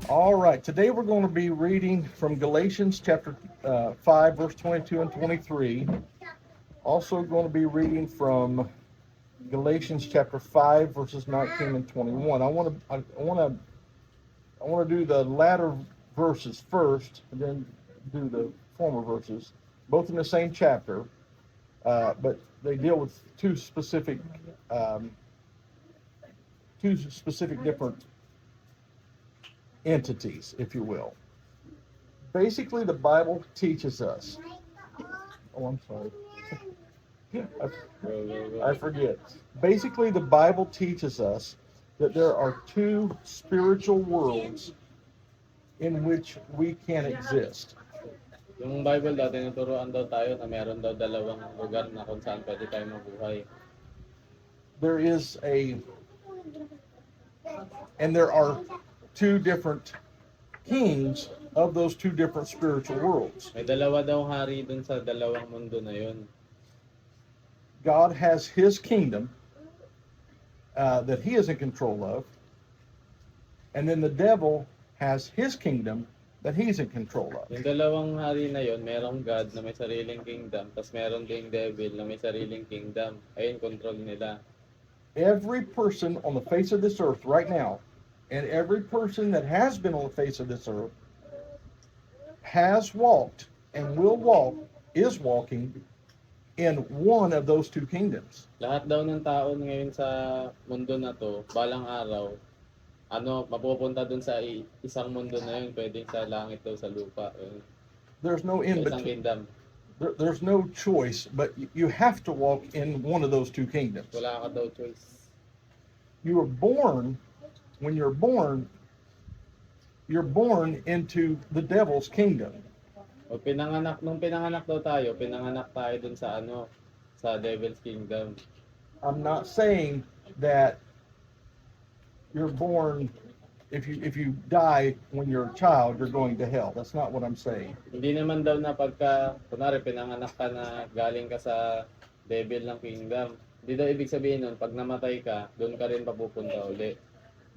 All right, today we're going to be reading from Galatians chapter 5, verse 22 and 23. Also going to be reading from Galatians chapter 5, verses 19 and 21. I want to do the latter verses first, and then do the former verses, both in the same chapter, but they deal with um, two specific different entities, if you will. Basically, the Bible teaches us. Oh, I'm sorry. I forget. Basically, the Bible teaches us that there are two spiritual worlds in which we can exist. Yung Bible daw, tinuturoan daw tayo na meron daw dalawang lugar na kung saan pwede tayo mabuhay. There is and there are two different kings of those two different spiritual worlds. May dalawa daw hari dun sa dalawang mundo na yun. God has his kingdom that he is in control of, and then the devil has his kingdom that he's in control of. Yung dalawang hari na yun, merong God na may sariling kingdom, tapos meron ding devil na may sariling kingdom. Ayun, control nila. Every person on the face of this earth right now, and every person that has been on the face of this earth, has walked and will walk, is walking in one of those two kingdoms. Lahat daw ng tao ngayon sa mundo na to, balang araw, mapupunta dun sa isang mundo na yun, pwedeng sa langit daw, sa lupa. Yun. There's no in Sa isang between. kingdom. There's no choice, but you have to walk in one of those two kingdoms. Wala ka daw choice. You were born, when you're born into the devil's kingdom. O nung pinanganak daw tayo, pinanganak tayo dun sa sa devil's kingdom. I'm not saying that you're born, if you die when you're a child, you're going to hell. That's not what I'm saying. Hindi naman daw na kunwari pinanganak ka na galing ka sa devil ng kingdom. Hindi daw ibig sabihin nun, pag namatay ka, doon ka rin papupunta uli.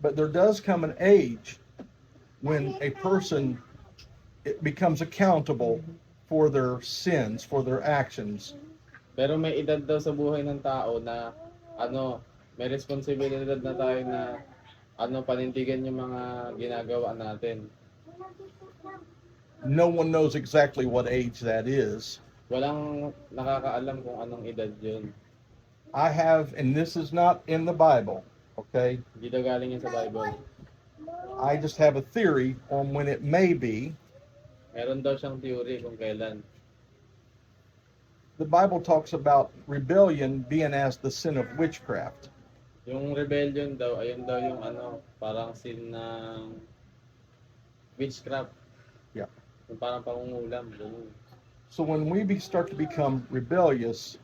But there does come an age when a person becomes accountable for their sins, for their actions. Pero may edad daw sa buhay ng tao na may responsibilidad na tayo na panindigan yung mga ginagawa natin. No one knows exactly what age that is. Walang nakakaalam kung anong edad yun. I have, and this is not in the Bible, okay? Hindi daw galing yun sa Bible. I just have a theory on when it may be. Meron daw siyang theory kung kailan. The Bible talks about rebellion being as the sin of witchcraft. Yung rebellion daw, ayun daw yung parang sin ng witchcraft. Yeah. Yung parang pangungulam. So when we start to become rebellious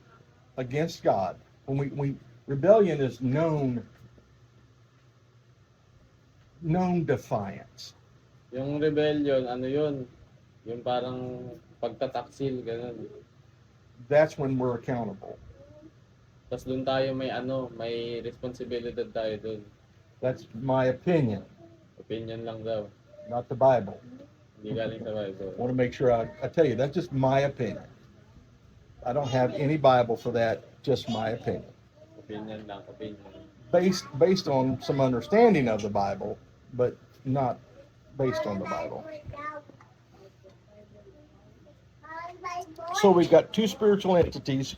against God, when rebellion is known defiance. Yung rebellion, yun? Yung parang pagtataksil, ganun. That's when we're accountable. Tapos doon tayo may responsibilidad tayo doon. That's my opinion. Opinion lang daw. Not the Bible. Hindi galing sa Bible. I want to make sure I tell you, that's just my opinion. I don't have any Bible for that, just my opinion. Opinion lang, opinion. Based on some understanding of the Bible, but not based on the Bible. So we've got two spiritual entities,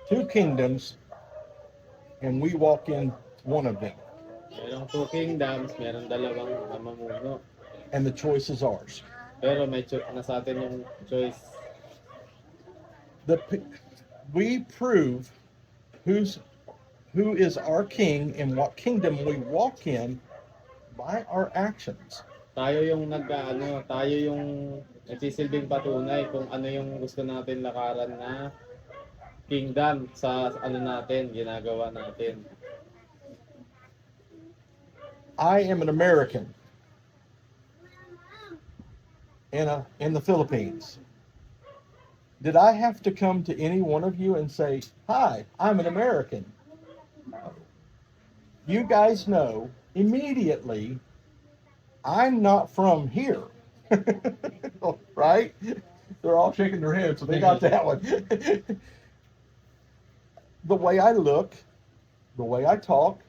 two kingdoms, and we walk in one of them. Merong two kingdoms, meron dalawang mamumuno. And the choice is ours. Pero may nasa atin yung choice. We prove who is our king and what kingdom we walk in by our actions. Tayo yung tayo yung nagsisilbing patunay kung ano yung gusto natin lakaran na kingdom sa natin, ginagawa natin. I am an American in the Philippines. Did I have to come to any one of you and say, "Hi, I'm an American"? No. You guys know immediately I'm not from here. Right? They're all shaking their heads, so they got that one. The way I look, the way I talk,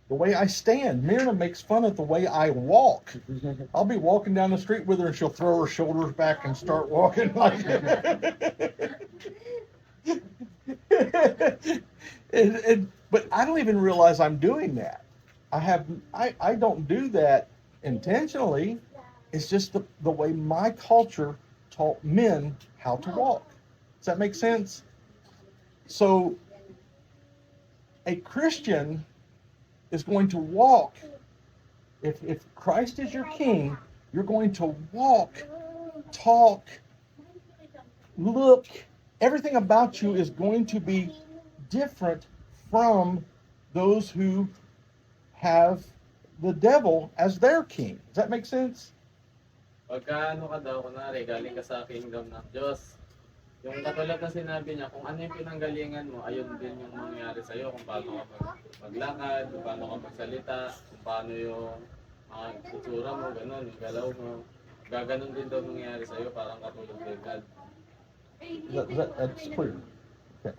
the way I stand. Myrna makes fun of the way I walk. I'll be walking down the street with her and she'll throw her shoulders back and start walking like but I don't even realize I'm doing that. I don't do that intentionally. It's just the way my culture taught men how to walk. Does that make sense? So a Christian is going to walk. If Christ is your king, you're going to walk, talk, look. Everything about you is going to be different from those who have the devil as their king. Does that make sense? Pagka ano ka daw, kunwari, galing ka sa kingdom ng Diyos, yung katulad na sinabi niya, kung ano yung pinanggalingan mo, ayun din yung mangyayari sa'yo, kung paano ka maglakad, kung paano ka magsalita, kung paano yung mga itsura mo, gano'n, yung galaw mo. Gaganon din daw mangyayari sa'yo, parang katulad kay God. That's clear. Okay.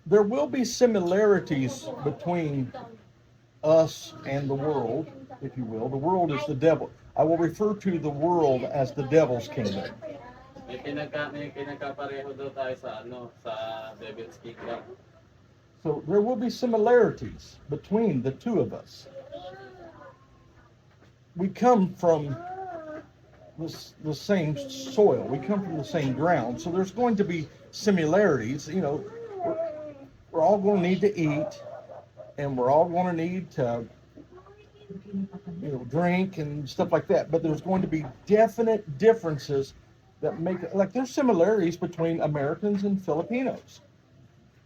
There will be similarities between us and the world, if you will. The world is the devil. I will refer to the world as the devil's kingdom. May pinagkapareho daw tayo sa Devil's Kingdom. So there will be similarities between the two of us. We come from the same soil. We come from the same ground. So there's going to be similarities. You know, we're all going to need to eat, and we're all going to need to, drink and stuff like that. But there's going to be definite differences that make it, like there's similarities between Americans and Filipinos,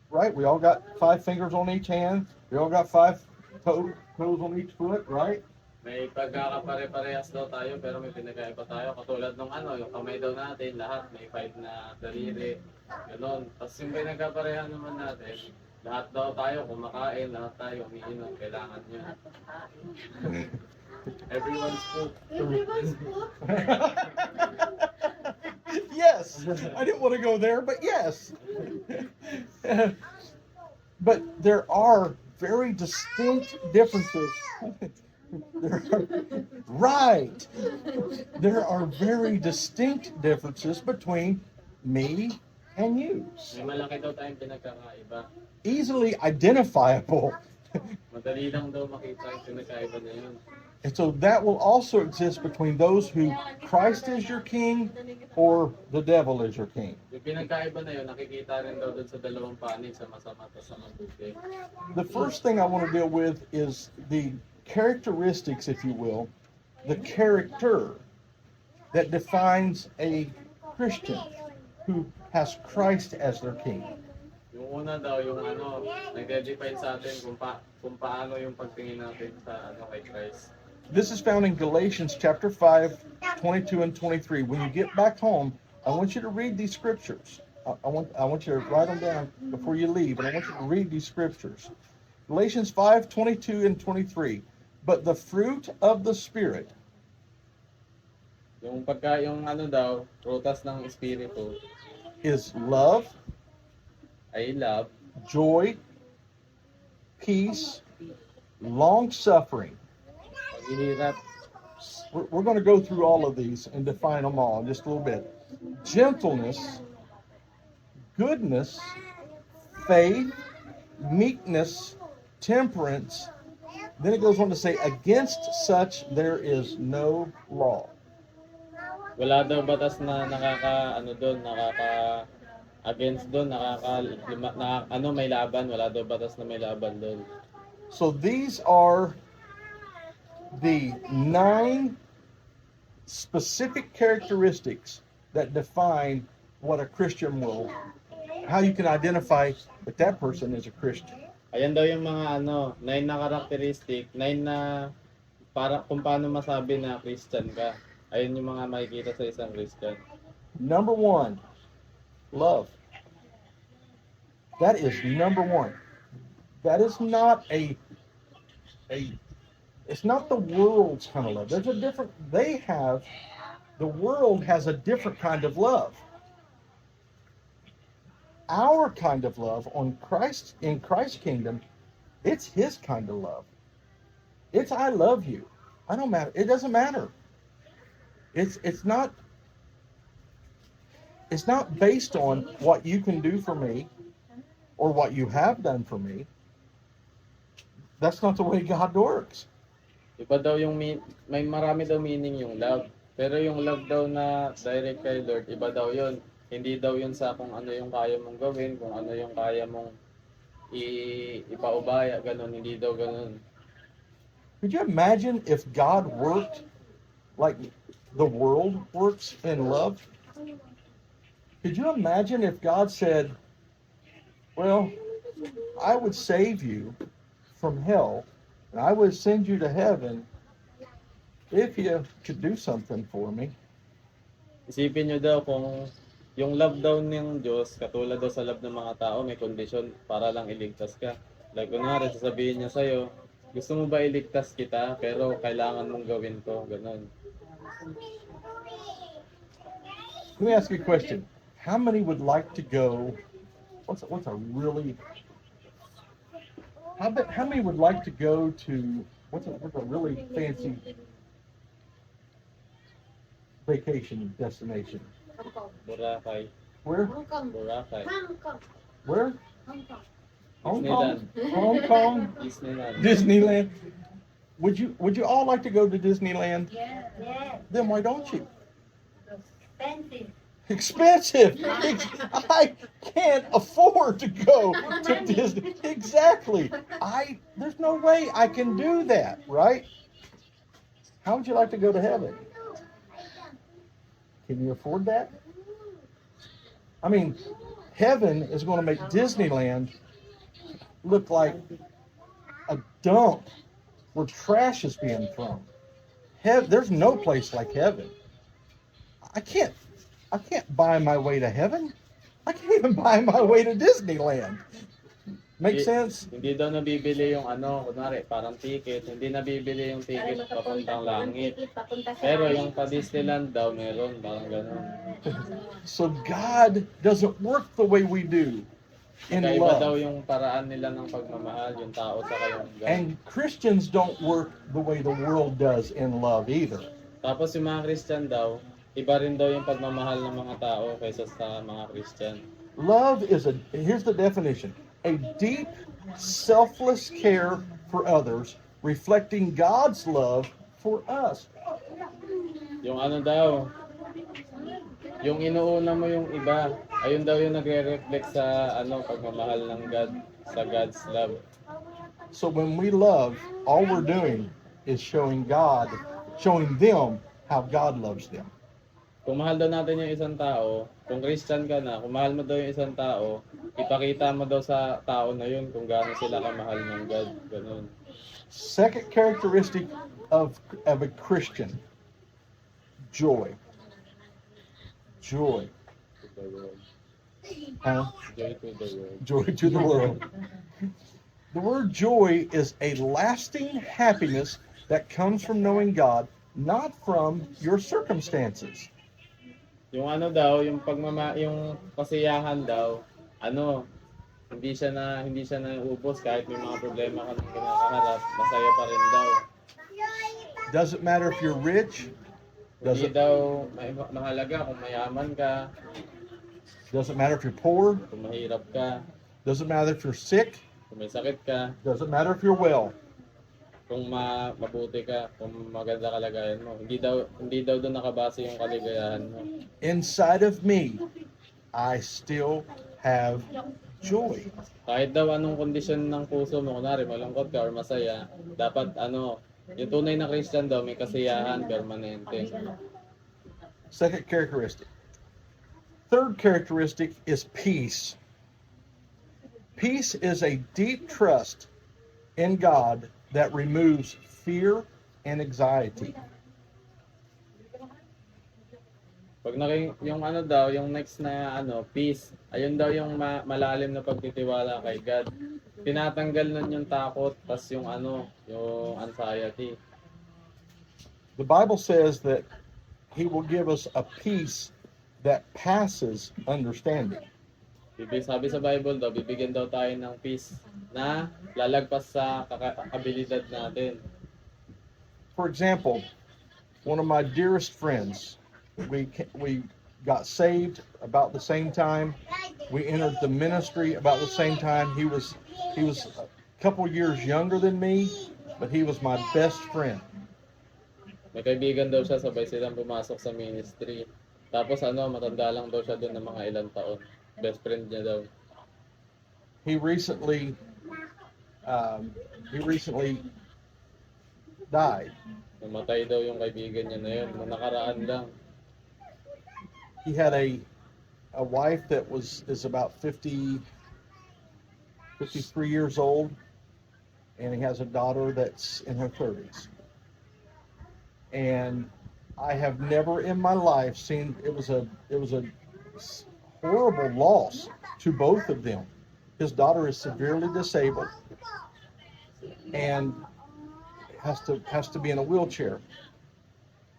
right? We all got 5 fingers on each hand. We all got 5 toes on each foot, right? May pagkakapare-parehas daw tayo pero may pinagkaiba tayo. Katulad nung yung kamay daw natin, lahat may 5 na daliri. Ganon. Tapos yung pinagkaparehan naman natin, lahat daw tayo kumakain, lahat tayo umiinom. Kailangan nyo. Everyone's food. Yes, I didn't want to go there, but yes. But there are very distinct differences. Right. There are very distinct differences between me and you. May malaki daw tayong pinagkakaiba. Easily identifiable. Madali lang daw makita yung pinagkaiba na yun. And so that will also exist between those who Christ is your king or the devil is your king. Yung pinagkaiba na yun, nakikita rin daw dun sa dalawang panig, sa masama at sa mabuti. The first thing I want to deal with is the characteristics, if you will, the character that defines a Christian who has Christ as their king. Yung una daw, yung nagde-define sa atin kung paano yung pagtingin natin sa kay Christ. This is found in Galatians chapter 5, 22 and 23. When you get back home, I want you to read these scriptures. I want you to write them down before you leave, and I want you to read these scriptures. Galatians 5, 22 and 23. But the fruit of the Spirit. Yung daw, prutas ng Espiritu. Is love. Ay love. Joy. Peace. Long-suffering. Paghihirap. We're going to go through all of these and define them all in just a little bit. Gentleness. Goodness. Faith. Meekness. Temperance. Then it goes on to say, against such there is no law. Wala daw batas na against doon, may laban, wala daw batas na may laban doon. So these are the 9 specific characteristics that define what a Christian will, how you can identify that that person is a Christian. Ayan daw yung mga 9 na characteristic, 9 na kung paano masabi na Christian ka. Ayun yung mga makikita sa isang Christian. Number 1, love. That is number 1. That is not a it's not the world's kind of love. There's a different, the world has a different kind of love. Our kind of love in Christ's kingdom, it's his kind of love. It's I love you. I don't matter. It doesn't matter. It's not based on what you can do for me or what you have done for me. That's not the way God works. Iba daw yung may marami daw meaning yung love. Pero yung love daw na direct kay Lord, iba daw yun. Hindi daw yun sa kung ano yung kaya mong gawin, kung ano yung kaya mong ipaubaya, ganun. Hindi daw ganun. Could you imagine if God worked like the world works in love? Could you imagine if God said, well, I would save you from hell and I would send you to heaven if you could do something for me? Isipin nyo daw kung yung love daw ng Diyos, katulad daw sa love ng mga tao, may kondisyon para lang iligtas ka. Like, kunwari, sasabihin niya sa'yo, gusto mo ba iligtas kita, pero kailangan mong gawin to, ganun. Let me ask you a question. How many would like to go, what's a really, how many would like to go to, what's a really fancy vacation destination? Boracay. Where? Hong Kong. Boracay. Hong Kong. Where? Hong Kong. Hong Kong? Disneyland. Hong Kong? Disneyland. Disneyland? Would you all like to go to Disneyland? Yeah. Yeah. Then why don't you? Expensive. Expensive. I can't afford to go to Disney. Exactly. There's no way I can do that, right? How would you like to go to heaven? Can you afford that? I mean, heaven is going to make Disneyland look like a dump where trash is being thrown. There's no place like heaven. I can't buy my way to heaven. I can't even buy my way to Disneyland. Make sense? Hindi daw nabibili yung kunwari, parang ticket. Hindi nabibili yung ticket papuntang langit. Pero yung pa Disneyland daw, meron. Parang ganun. So God doesn't work the way we do in Kaiba daw love. yung paraan nila ng pagmamahal, yung tao sa kayong And Christians don't work the way the world does in love either. Tapos yung mga Christian daw, iba rin daw yung pagmamahal ng mga tao kaysa sa mga Christian. Love is here's the definition, a deep, selfless care for others, reflecting God's love for us. Yung daw, yung inuuna mo yung iba, ayun daw yung nagre-reflect sa pagmamahal ng God, sa God's love. So when we love, all we're doing is showing them how God loves them. Kung mahal daw natin yung isang tao, kung Christian ka na, kung mahal mo daw yung isang tao, ipakita mo daw sa tao na yun kung gaano sila kamahal ng God. Ganun. Second characteristic of a Christian, joy. Joy. To the world. Huh? Joy to the world. Joy to the world. The word joy is a lasting happiness that comes from knowing God, not from your circumstances. Yung daw, yung yung kasiyahan daw, hindi siya na ubos kahit may mga problema ka nang kinakaharap, masaya pa rin daw. Doesn't matter if you're rich, Hindi daw mahalaga kung mayaman ka, doesn't matter if you're poor, kung mahirap ka, doesn't matter if you're sick, kung may sakit ka, doesn't matter if you're well. kung mabuti ka, kung maganda kalagayan mo. Hindi daw doon nakabase yung kaligayahan mo. Inside of me, I still have joy. Kahit daw anong kondisyon ng puso mo, kunwari malungkot ka or masaya, dapat yung tunay na Christian daw may kasiyahan permanente. Second characteristic. Third characteristic is peace. Peace is a deep trust in God that removes fear and anxiety. Pag yung ano daw, yung next na ano, peace, ayun daw yung malalim na pagtitiwala kay God. Tinatanggal nun yung takot, tas yung ano, yung anxiety. The Bible says that He will give us a peace that passes understanding. Sabi sa Bible daw, bibigyan daw tayo ng peace na lalagpas sa abilidad natin. For example, one of my dearest friends, we got saved about the same time. We entered the ministry about the same time. He was a couple years younger than me, but he was my best friend. May kaibigan daw siya, sabay silang pumasok sa ministry. Tapos ano, matanda lang daw siya doon ng mga ilang taon. Best friend niya daw. He recently died. Namatay daw yung kaibigan niya na yun, nakaraan lang. He had a wife that is about 53 years old, and he has a daughter that's in her 30s. And I have never in my life seen it was a horrible loss to both of them. His daughter is severely disabled and has to be in a wheelchair.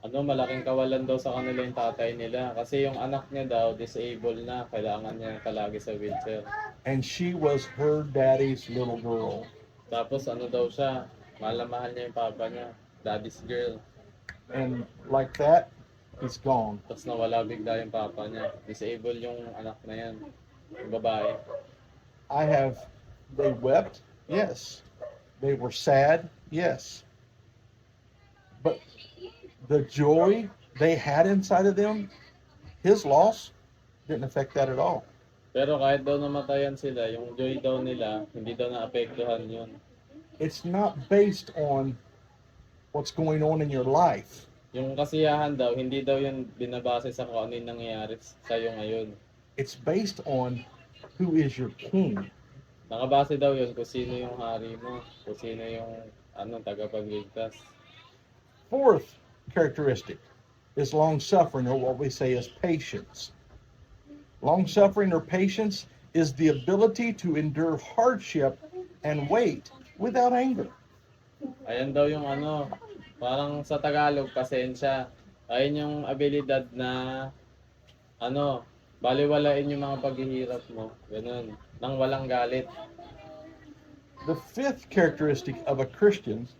Ano, malaking kawalan daw sa kanila yung tatay nila. Kasi yung anak niya daw, disabled na. Kailangan niya palagi sa wheelchair. And she was her daddy's little girl. Tapos ano daw siya, mahal na mahal niya yung papa niya. Daddy's girl. And like that, he's gone. Tapos nawala bigla yung papa niya. Disabled yung anak na yan. Yung babae. They wept, yes. They were sad, yes. But the joy they had inside of them, his loss didn't affect that at all. Pero kahit daw namatayan sila, yung joy daw nila, hindi daw naapektuhan yun. It's not based on what's going on in your life. Yung kasiyahan daw, hindi daw yun binabase sa kung ano yung nangyayari sa'yo ngayon. It's based on who is your king. Nakabase daw yun kung sino yung hari mo, kung sino yung tagapagligtas. Fourth characteristic is long-suffering, or what we say is patience. Long-suffering or patience is the ability to endure hardship and wait without anger. Ayan daw yung ano, parang sa Tagalog, pasensya. Ayun yung abilidad na, baliwalain yung mga paghihirap mo. Ganun. Nang walang galit. The fifth characteristic of a Christian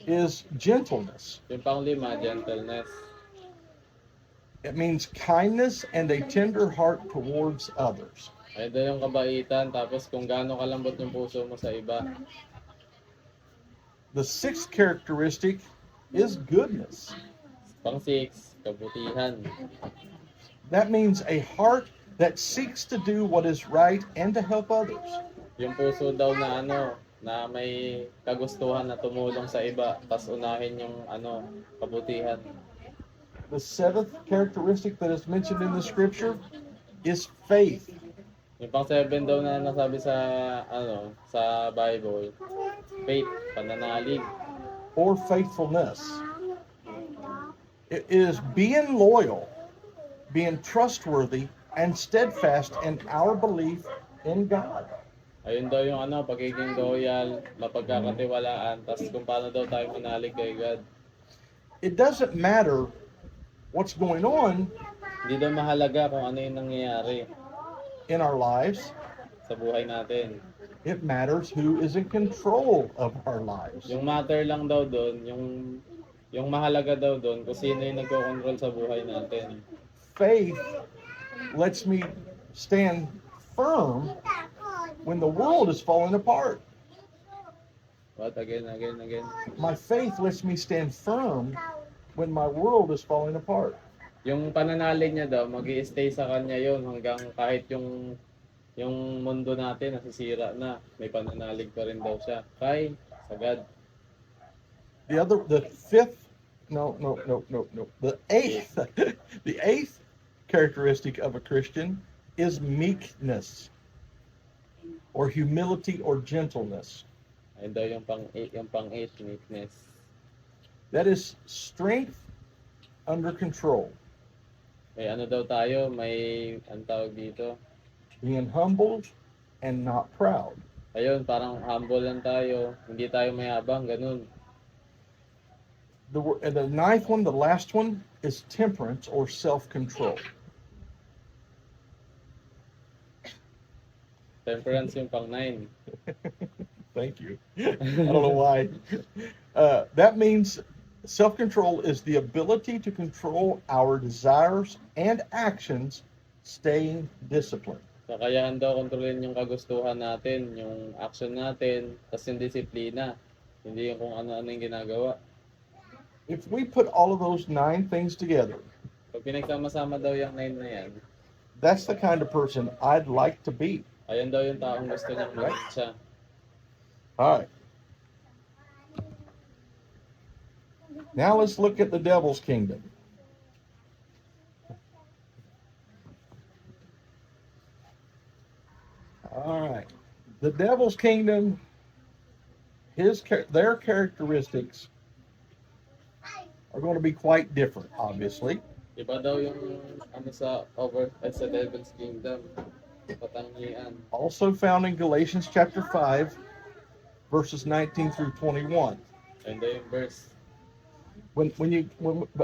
is gentleness. Yung panglima, gentleness. It means kindness and a tender heart towards others. Ayun daw yung kabaitan, tapos kung gaano kalambot yung puso mo sa iba. The sixth characteristic is goodness. Pang-6, kabutihan. That means a heart that seeks to do what is right and to help others. Yung puso daw na na may kagustuhan na tumulong sa iba, tas unahin yung kabutihan. The seventh characteristic that is mentioned in the scripture is faith. Yung pang-7 daw na nasabi sa sa Bible, faith, pananalig. Or faithfulness. It is being loyal, being trustworthy, and steadfast in our belief in God. Ayun daw yung pagiging loyal, mapagkakatiwalaan, tas kung paano daw tayo manalig kay God. It doesn't matter what's going on Hindi daw mahalaga kung ano yung nangyayari in our lives. sa buhay natin. It matters who is in control of our lives. Yung matter lang daw doon, yung mahalaga daw doon kung sino yung nagko-control sa buhay natin. Faith lets me stand firm when the world is falling apart. What? Again. My faith lets me stand firm when my world is falling apart. Yung pananalig niya daw, mag-i-stay sa kanya yon hanggang kahit yung mundo natin nasisira na, may pananalig pa rin daw siya kay sa God. The eighth, the eighth characteristic of a Christian is meekness, or humility, or gentleness. Ayun daw yung pang-8, meekness. That is strength under control. May ano daw tayo, may ang tawag dito. Being humble and not proud. Ayun, parang humble lang tayo. Hindi tayo mayabang, ganun. And the ninth one, the last one, is temperance or self-control. Temperance yung pang 9. Thank you. I don't know why. That means self-control is the ability to control our desires and actions, staying disciplined. Kakayahan daw kontrolin yung kagustuhan natin, yung action natin, tapos yung disiplina. Hindi yung kung ano-ano yung ginagawa. If we put all of those 9 things together, Pag pinagsama-sama daw yung 9 na yan, that's the kind of person I'd like to be. ayan daw yung taong gusto niyang maging siya. All right. Now let's look at the devil's kingdom. All right. The devil's kingdom, their characteristics are going to be quite different, obviously. Iba daw yung ano sa Devil's Kingdom, katangian. Also found in Galatians chapter 5, verses 19 through 21. Ayun daw yung verse.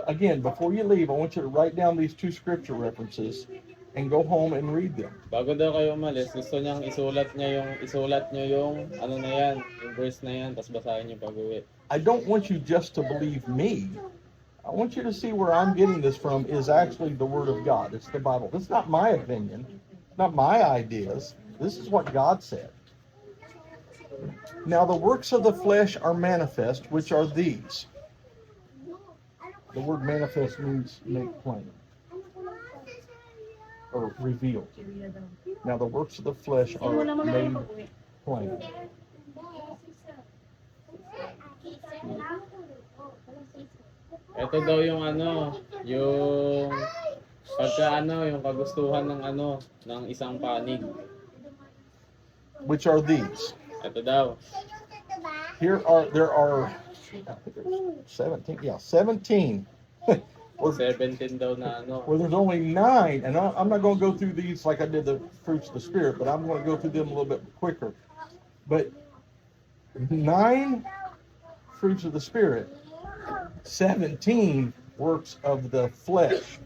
Again, before you leave, I want you to write down these 2 scripture references and go home and read them. Bago daw kayo umalis, gusto niyang isulat niyo yung ano na yan, yung verse na yan, tapos basahin niyo pag-uwi. I don't want you just to believe me. I want you to see where I'm getting this from is actually the Word of God. It's the Bible. It's not my opinion, not my ideas. This is what God said. Now the works of the flesh are manifest, which are these. The word manifest means make plain or revealed. Now the works of the flesh are made plain. Ito daw yung ano, yung yung kagustuhan ng ano, ng isang panig. Which are these. Ito daw. There are 17. Yeah, 17. 17 daw na ano. Well, there's only 9, and I'm not going to go through these like I did the fruits of the Spirit, but I'm going to go through them a little bit quicker. But 9 fruits of the Spirit, 17 works of the flesh.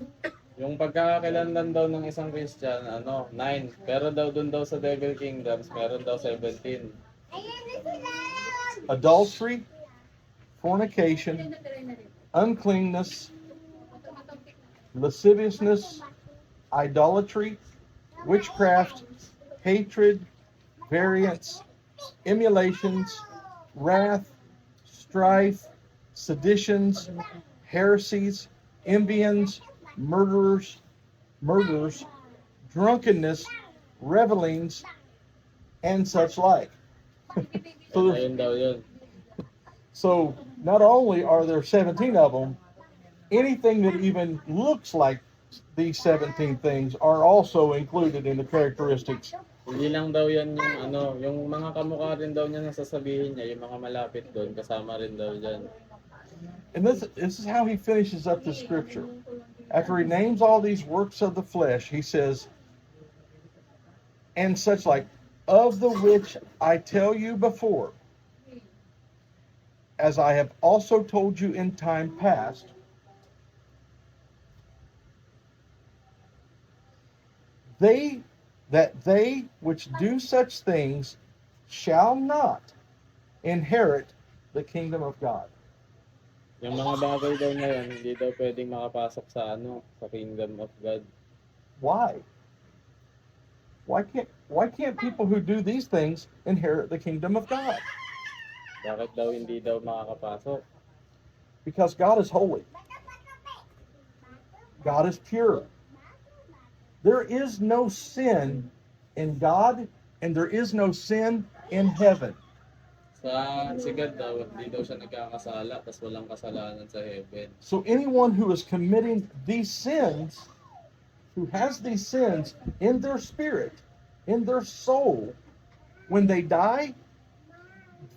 Yung pagkakakilanlan daw ng isang Christian, 9. Pero daw dun daw sa Devil Kingdoms, meron daw 17. Adultery, fornication, uncleanness, lasciviousness, idolatry, witchcraft, hatred, variance, emulations, wrath, strife, seditions, heresies, envyings, murderers, drunkenness, revelings, and such like. Ayun daw yun. So not only are there 17 of them, anything that even looks like these 17 things are also included in the characteristics. Hindi lang daw yan yung mga kamukha rin daw niya na sasabihin niya, yung mga malapit doon, kasama rin daw dyan. And this is how he finishes up the scripture. After he names all these works of the flesh, he says, and such like, of the which I tell you before, as I have also told you in time past, they which do such things shall not inherit the kingdom of God. Yung mga bagay daw na yun, hindi daw pwedeng makapasok sa sa kingdom of God. Why? Why can't people who do these things inherit the kingdom of God? Bakit daw hindi daw makakapasok? Because God is holy. God is pure. There is no sin in God, and there is no sin in heaven. Sa sigad daw, hindi daw siya nagkakasala, tas walang kasalanan sa heaven. So anyone who is committing these sins, who has these sins in their spirit, in their soul, when they die,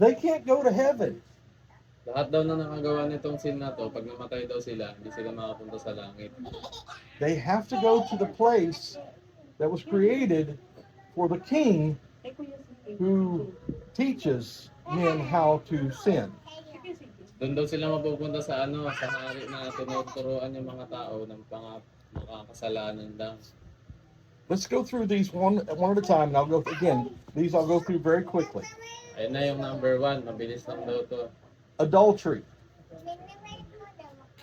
they can't go to heaven. Lahat daw na nakagawa nitong sin na to, pag namatay daw sila, hindi sila makapunta sa langit. They have to go to the place that was created for the king who teaches men how to sin. Doon daw sila mapupunta sa ano, sa hari na tinuturuan yung mga tao ng makakasalanan daw. Let's go through these one at a time, and I'll go again. These I'll go through very quickly. Ayun na yung number 1, mabilis lang daw to. Adultery.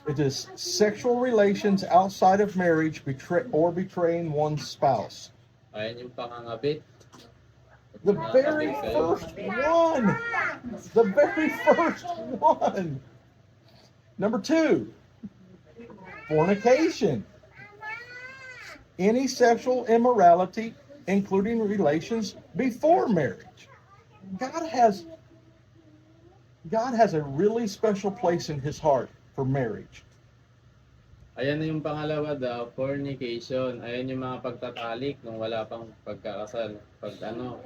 It is sexual relations outside of marriage or betraying one's spouse. Ayun yung pangangabit. The very first one. The very first one. Number 2, fornication. Any sexual immorality, including relations before marriage. God has a really special place in his heart for marriage. Ayan na yung pangalawa daw, fornication. Ayan yung mga pagtatalik nung wala pang pagkakasal. Pag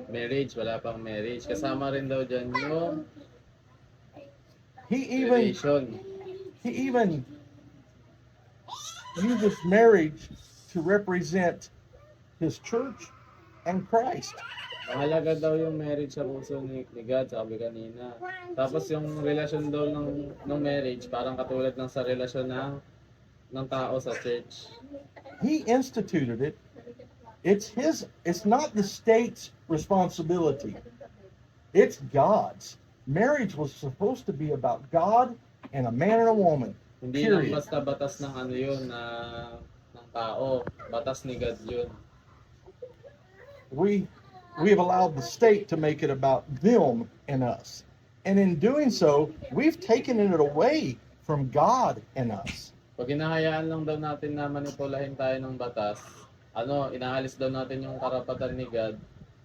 marriage, wala pang marriage. Kasama rin daw dyan yung He even relation. uses marriage to represent his church and Christ. Mahalaga daw yung marriage sa puso ni God, sabi kanina. Tapos yung relasyon daw ng marriage, parang katulad ng sa relasyon ng tao sa church. He instituted it. It's not the state's responsibility. It's God's. Marriage was supposed to be about God and a man and a woman. Hindi lang Period. basta batas ng yun ng tao. Batas ni God yun. We have allowed the state to make it about them and us. And in doing so, we've taken it away from God and us. Pag hinahayaan lang daw natin na manipulahin tayo ng batas, inaalis daw natin yung karapatan ni God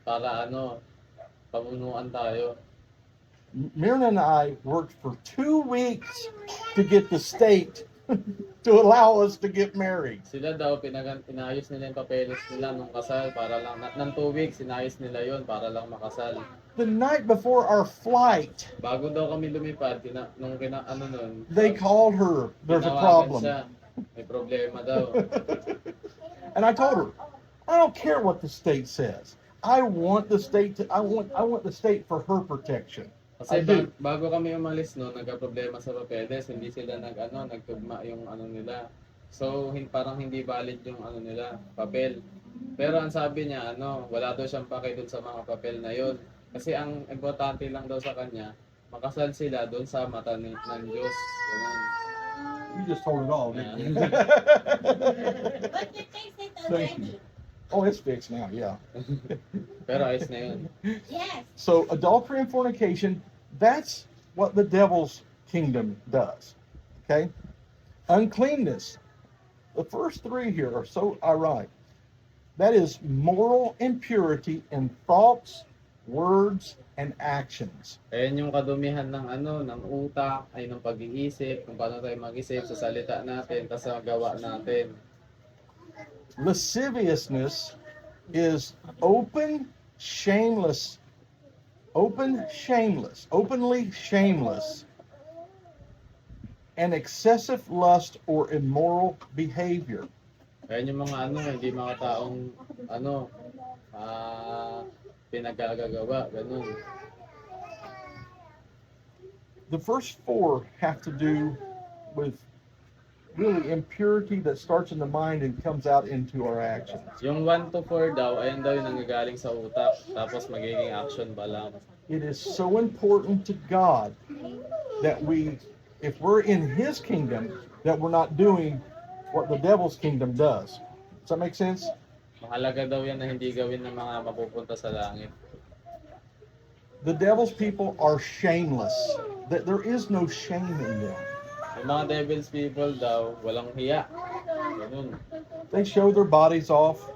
para pamunuan tayo. Myrna and I worked for 2 weeks to get the state to allow us to get married. Sila daw, inayos nila yung papeles nila nung kasal para lang, ng 2 weeks, inayos nila yon para lang makasal. The night before our flight, Bago daw kami lumipad, they called her. There's a tinawagan problem. siya. May problema daw. And I told her, I don't care what the state says. I want the state I want the state for her protection. Kasi I do. bago kami umalis nagka-problema sa papeles, hindi sila nagtugma yung nila. So parang hindi valid yung nila, papel. Pero ang sabi niya, wala daw siyang pake dun sa mga papel na yon. Kasi ang importante lang daw sa kanya, makasal sila doon sa mata ng Diyos. Ganun. You just told it all, didn't you? But you fixed it Thank you. already. Oh, it's fixed now, yeah. Pero ayos na yun. Yes. So adultery and fornication, that's what the devil's kingdom does. Okay? Uncleanness. The first 3 here are so ironic. That is moral impurity in thoughts, words, and actions. Ayan yung kadumihan ng utak, ay ng pag-iisip, kung paano tayo mag-isip sa salita natin, tas sa gawa natin. Lasciviousness is openly shameless, and excessive lust or immoral behavior. Ayan yung mga hindi mga taong pinagagagawa, ganun. The first 4 have to do with really impurity that starts in the mind and comes out into our actions. Yung 1 to 4 daw, ayan daw yung nanggagaling sa utak, tapos magiging action pa lang. It is so important to God that if we're in His kingdom, that we're not doing what the devil's kingdom does. Does that make sense? Mahalaga daw yan na hindi gawin ng mga mapupunta sa langit. The devil's people are shameless. That there is no shame in them. Yung mga devil's people daw, walang hiya. Ganun. They show their bodies off.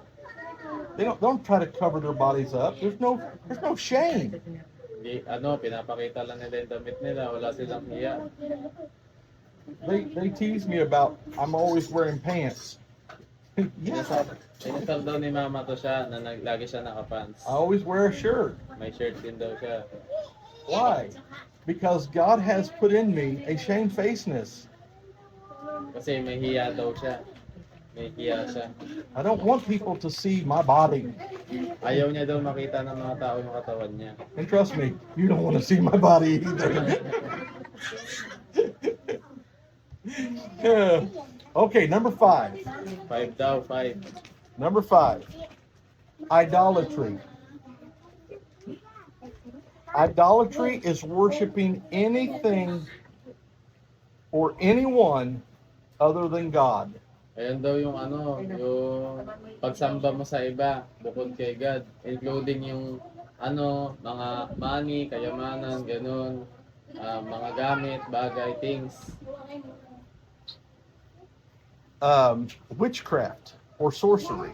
They don't try to cover their bodies up. There's no shame. Hindi, pinapakita lang nila yung damit nila, wala silang hiya. They tease me about I'm always wearing pants. Yeah, Inasal daw ni mama to siya na lagi siya nakapants. I always wear a shirt. May shirt din daw siya. Why? because God has put in me a shamefacedness. Kasi may hiya daw siya. May hiya siya. I don't want people to see my body. Ayaw niya daw makita ng mga tao yung katawan niya. And trust me, you don't want to see my body either. Yeah. Okay, number 5. 5 daw, 5. Number 5. Idolatry. Idolatry is worshiping anything or anyone other than God. Ayan daw yung ano, yung pagsamba mo sa iba, bukod kay God, including yung ano, mga money, kayamanan, ganun, mga gamit, bagay, things. Witchcraft or sorcery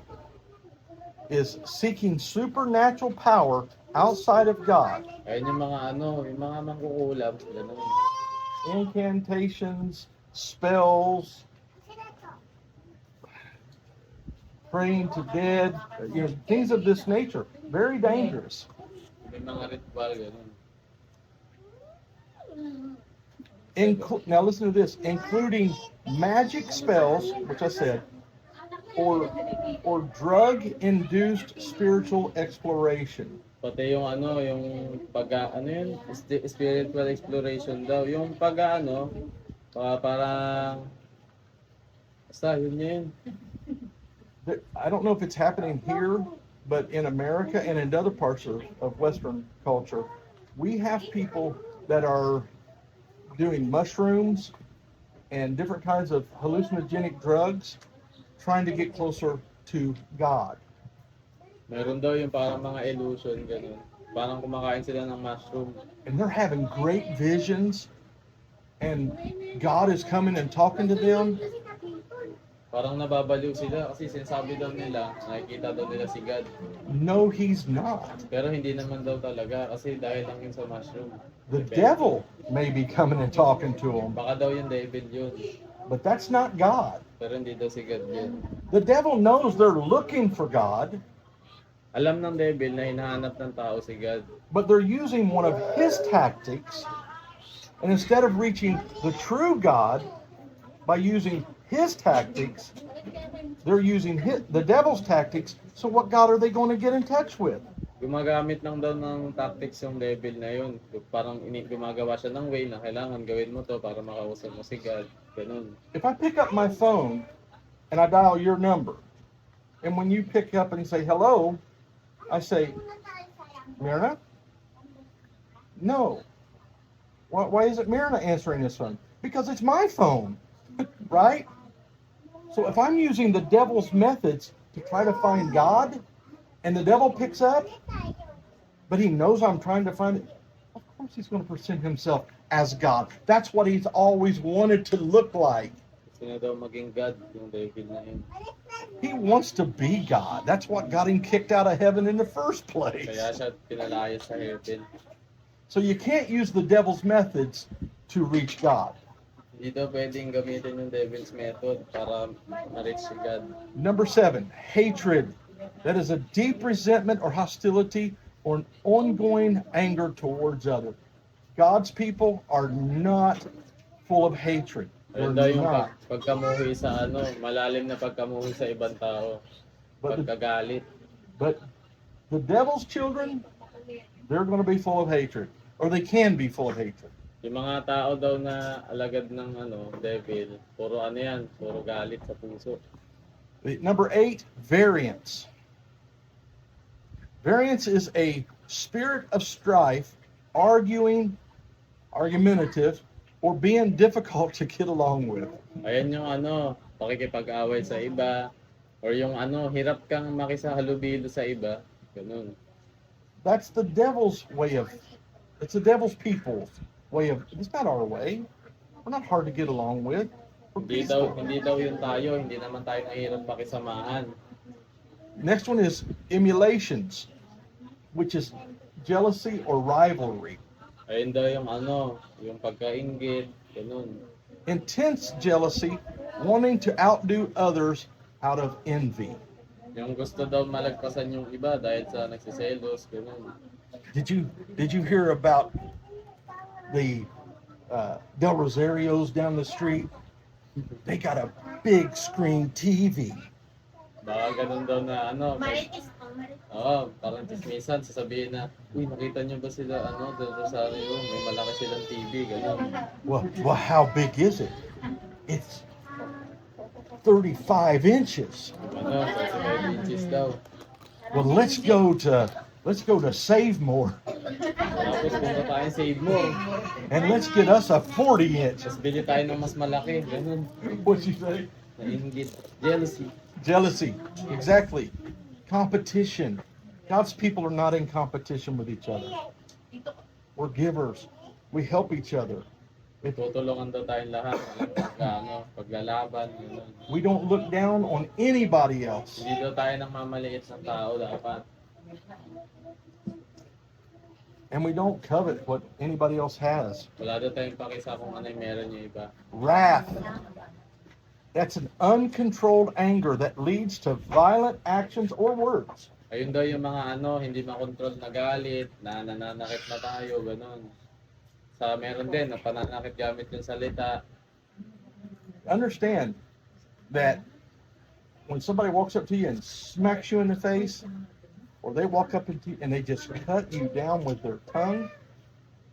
is seeking supernatural power outside of God. Ayan yung mga ano, yung mga mangkukulam, ganun. Incantations, spells, praying to dead, things of this nature. Very dangerous. May mga ritual, ganun. Now listen to this, including magic spells, which I said, or drug-induced spiritual exploration. Pati yung ano, yung ano yun, spiritual exploration daw. Yung ano, parang, basta yun yun. I don't know if it's happening here, but in America and in other parts of Western culture, we have people that are doing mushrooms and different kinds of hallucinogenic drugs trying to get closer to God. Meron daw yung parang mga illusion, ganun. Parang kumakain sila ng mushroom. And they're having great visions, and God is coming and talking to them. Parang nababaliw sila kasi sinasabi daw nila, nakikita daw nila si God. No, he's not. Pero hindi naman daw talaga kasi dahil lang yun sa mushroom. The devil may be coming and talking to them, Baka daw yung devil yun. but that's not God. Pero hindi daw si God yun. The devil knows they're looking for God, Alam ng devil na hinahanap ng tao si God. but they're using one of his tactics, and instead of reaching the true God by using his tactics, they're using the devil's tactics. So what God are they going to get in touch with? Gumagamit lang daw ng tactics yung devil na yun. Parang gumagawa siya ng way na kailangan gawin mo to para makausap mo si God. Ganun. If I pick up my phone and I dial your number, and when you pick up and say hello, I say, Myrna? No. Why isn't Myrna answering this phone? Because it's my phone, right? So if I'm using the devil's methods to try to find God, and the devil picks up, but he knows I'm trying to find it, of course he's going to present himself as God. That's what he's always wanted to look like. Gusto niya daw maging God yung devil na yun. He wants to be God. That's what got him kicked out of heaven in the first place. Kaya siya pinalaya sa heaven. So you can't use the devil's methods to reach God. Hindi daw pwedeng gamitin yung devil's method para ma-reach si God. Number 7, hatred. That is a deep resentment or hostility or an ongoing anger towards others. God's people are not full of hatred. They're Ayun daw yung not. pagkamuhi sa ano, malalim na pagkamuhi sa ibang tao. But Pagkagalit. But the devil's children, they're going to be full of hatred, or they can be full of hatred. Yung mga tao daw na alagad ng ano, devil, puro ano yan, puro galit sa puso. Number 8, variance. Variance is a spirit of strife, argumentative, or being difficult to get along with. Ayan yung ano, pakikipag-away sa iba, or yung ano, hirap kang makisahalubilo sa iba, ganun. That's the devil's way of, it's the devil's people's way of, it's not our way. We're not hard to get along with. We're peaceful. Hindi daw yun tayo, hindi naman tayo nahirap makisamahan. Next one is emulations, which is jealousy or rivalry. Ayun daw yung ano, yung pagkainggit, ganun. Intense jealousy, wanting to outdo others out of envy. Yung gusto daw malagpasan yung iba dahil sa nagsiselos, ganun. Did you hear about the Del Rosarios down the street, they got a big screen TV. Baka ganun daw na ano. Marites po, marites. Oo, parang tismisan, sasabihin na, uy, nakita niyo ba sila, Del Rosario, may malaki silang TV, gano'n. Well, how big is it? It's 35 inches. Ano, 35 inches daw. Well, let's go to Save More Tapos punta tayo sa Save More, and let's get us a 40 inch. tapos bili tayo ng mas malaki, gano'n. What you say? Nainggit, jealousy. Jealousy. Exactly. Competition. God's people are not in competition with each other. We're givers. We help each other. Tutulungan daw tayong lahat, paglalaban, gano'n. We don't look down on anybody else. Hindi daw tayo nang mamaliit ng tao dapat. And we don't covet what anybody else has. Wala daw tayong pakisa kung ano yung meron yung iba. Wrath. That's an uncontrolled anger that leads to violent actions or words. Ayun daw yung mga hindi makontrol na galit, na nananakit na tayo, gano'n. Sa meron din, na pananakit gamit yung salita. Understand that when somebody walks up to you and smacks you in the face, or they walk up to you and they just cut you down with their tongue,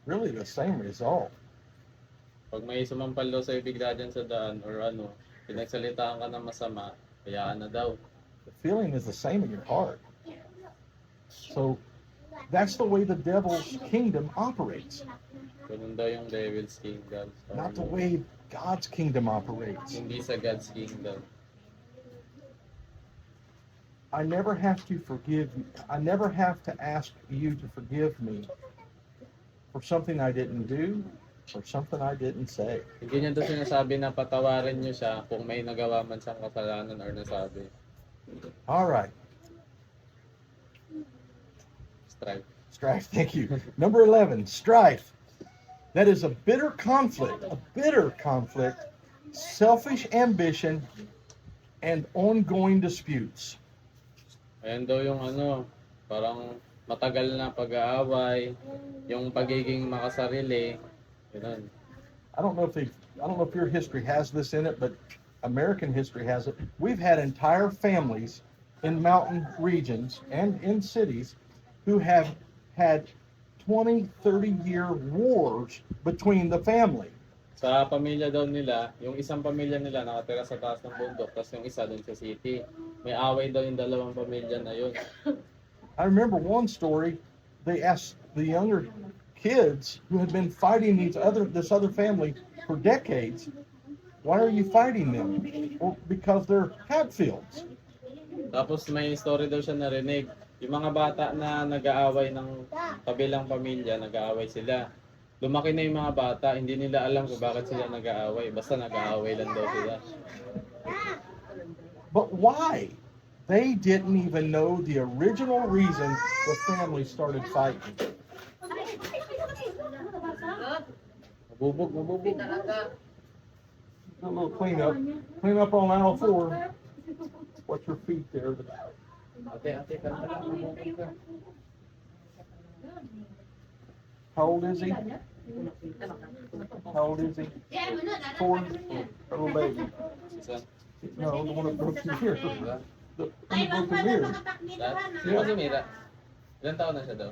really the same result. Pag may sumampal daw sa'yo bigla dyan sa daan or pinagsalitaan ka ng masama, hayaan na daw. The feeling is the same in your heart. So that's the way the devil's kingdom operates, Ganun daw yung Devil's Kingdom. So, not the way God's kingdom operates. hindi sa God's Kingdom. I never have to forgive you. I never have to ask you to forgive me for something I didn't do or something I didn't say. Hindi niya daw sinasabi na patawarin niyo siya kung may nagawa man siyang kasalanan or nasabi. All right. Strike. Strife, thank you. Number 11, strife. That is a bitter conflict, selfish ambition, and ongoing disputes. Ayan daw yung parang matagal na pag-aaway, yung pagiging makasarili, gano'n. I don't know if your history has this in it, but American history has it. We've had entire families in mountain regions and in cities who have had 20, 30-year wars between the family. Sa pamilya daw nila, yung isang pamilya nila nakatira sa taas ng bundok, tapos yung isa dun sa city. May away daw yung dalawang pamilya na yun. I remember one story, they asked the younger kids who had been fighting this other family for decades, why are you fighting them? Well, because they're Hatfields. Tapos may story daw siya narinig. Yung mga bata na nag-aaway ng kabilang pamilya, nag-aaway sila. Lumaki na yung mga bata, hindi nila alam kung bakit sila nag-aaway. Basta nag-aaway lang daw sila. But why? They didn't even know the original reason the family started fighting. Mabubog. A little cleanup. Clean up on aisle 4. Watch your feet there. Ate, kanta lang. Mabubog ka. How old is he? How old is he? 4? A little baby. Isa. No, the one that broke his ear. The one Ay, that broke wag his mo ear. na makapaknito That? ka Sino ba si Mira? Ilan taon na siya daw?